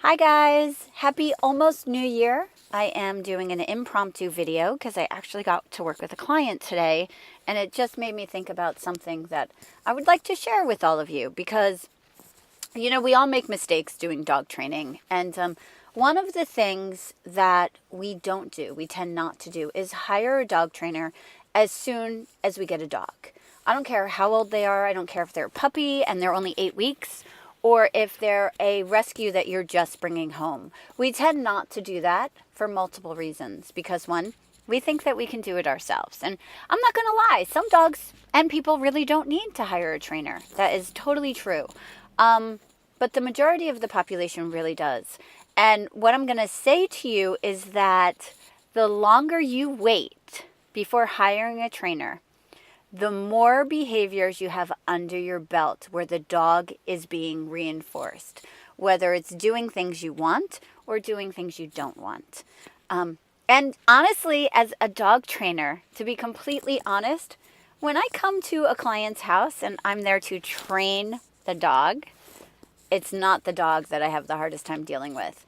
Hi guys, happy almost New Year. I am doing an impromptu video because I actually got to work with a client today, and it just made me think about something that I would like to share with all of you because, we all make mistakes doing dog training, and one of the things that we don't do, we tend not to do, is hire a dog trainer as soon as we get a dog. I don't care how old they are. I don't care if they're a puppy and they're only 8 weeks, or if they're a rescue that you're just bringing home. We tend not to do that for multiple reasons because, one, we think that we can do it ourselves. And I'm not going to lie, some dogs and people really don't need to hire a trainer. That is totally true. But the majority of the population really does. And what I'm going to say to you is that the longer you wait before hiring a trainer, the more behaviors you have under your belt where the dog is being reinforced, whether it's doing things you want or doing things you don't want. And honestly, as a dog trainer, to be completely honest, when I come to a client's house and I'm there to train the dog, it's not the dog that I have the hardest time dealing with.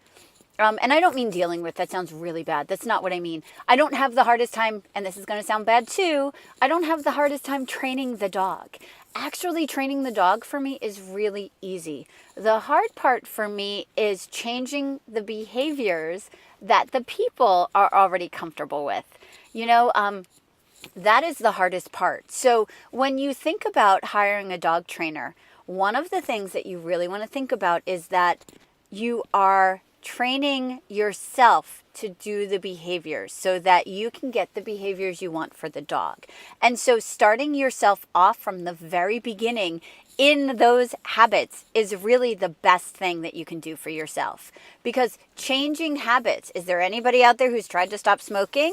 And I don't mean dealing with, that sounds really bad. That's not what I mean. I don't have the hardest time, and this is going to sound bad too, I don't have the hardest time training the dog. Actually, training the dog for me is really easy. The hard part for me is changing the behaviors that the people are already comfortable with. That is the hardest part. So when you think about hiring a dog trainer, one of the things that you really want to think about is that you are training yourself to do the behaviors so that you can get the behaviors you want for the dog. And so starting yourself off from the very beginning in those habits is really the best thing that you can do for yourself. Because changing habits, is there anybody out there who's tried to stop smoking?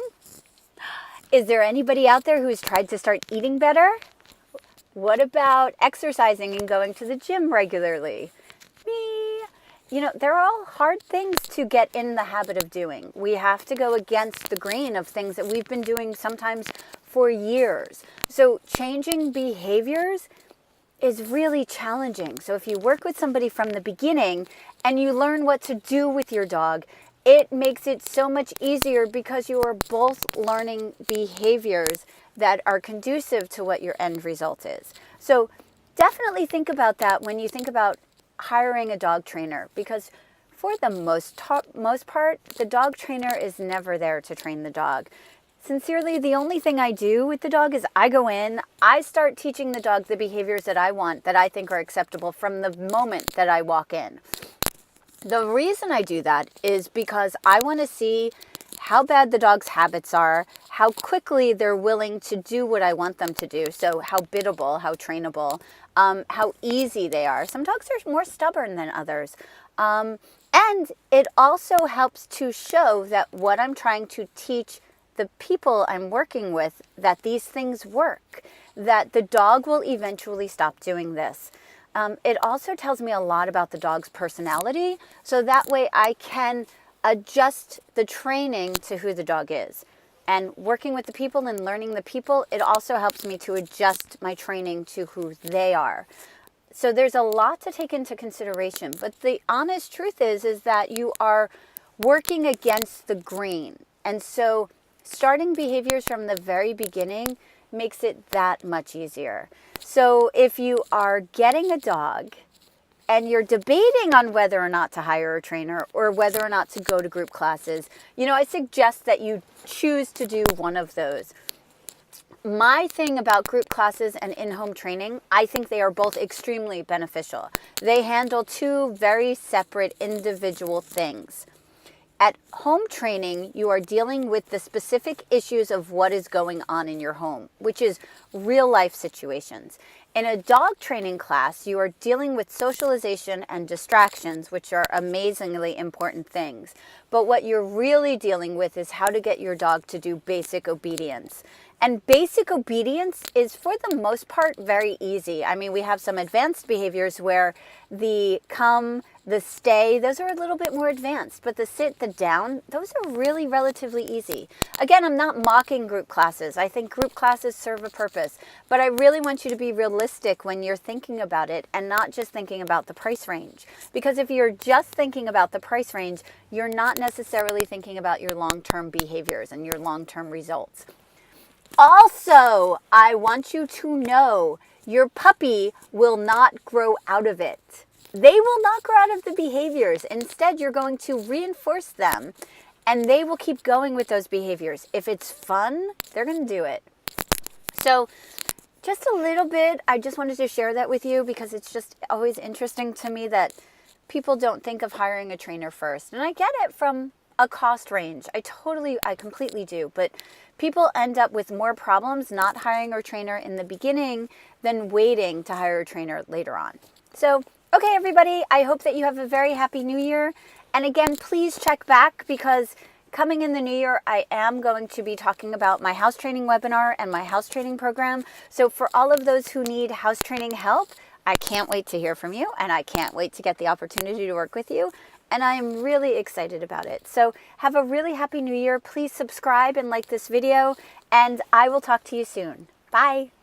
Is there anybody out there who's tried to start eating better? What about exercising and going to the gym regularly? Me. They're all hard things to get in the habit of doing. We have to go against the grain of things that we've been doing sometimes for years. So changing behaviors is really challenging. So if you work with somebody from the beginning and you learn what to do with your dog, it makes it so much easier because you are both learning behaviors that are conducive to what your end result is. So definitely think about that when you think about hiring a dog trainer, because for the most part, the dog trainer is never there to train the dog. Sincerely, the only thing I do with the dog is I go in, I start teaching the dog the behaviors that I want, that I think are acceptable from the moment that I walk in. The reason I do that is because I want to see how bad the dog's habits are, how quickly they're willing to do what I want them to do. So how biddable, how trainable, how easy they are. Some dogs are more stubborn than others. And it also helps to show that what I'm trying to teach the people I'm working with, that these things work, that the dog will eventually stop doing this. It also tells me a lot about the dog's personality, so that way I can adjust the training to who the dog is. And working with the people and learning the people, it also helps me to adjust my training to who they are. So there's a lot to take into consideration. But the honest truth is that you are working against the grain. And so starting behaviors from the very beginning makes it that much easier. So if you are getting a dog and you're debating on whether or not to hire a trainer or whether or not to go to group classes, I suggest that you choose to do one of those. My thing about group classes and in-home training, I think they are both extremely beneficial. They handle two very separate individual things. At home training, you are dealing with the specific issues of what is going on in your home, which is real life situations. In a dog training class, you are dealing with socialization and distractions, which are amazingly important things. But what you're really dealing with is how to get your dog to do basic obedience. And basic obedience is, for the most part, very easy. I mean, we have some advanced behaviors where the come, the stay, those are a little bit more advanced. But the sit, the down, those are really relatively easy. Again, I'm not mocking group classes. I think group classes serve a purpose. But I really want you to be realistic realistic when you're thinking about it and not just thinking about the price range. Because if you're just thinking about the price range, you're not necessarily thinking about your long-term behaviors and your long-term results. Also, I want you to know your puppy will not grow out of it. They will not grow out of the behaviors. Instead, you're going to reinforce them and they will keep going with those behaviors. If it's fun, they're going to do it. So just a little bit, I just wanted to share that with you because it's just always interesting to me that people don't think of hiring a trainer first. And I get it from a cost range. I completely do. But people end up with more problems not hiring a trainer in the beginning than waiting to hire a trainer later on. So, okay, everybody, I hope that you have a very happy new year. And again, please check back because coming in the new year, I am going to be talking about my house training webinar and my house training program. So for all of those who need house training help, I can't wait to hear from you and I can't wait to get the opportunity to work with you. And I am really excited about it. So have a really happy new year. Please subscribe and like this video and I will talk to you soon. Bye.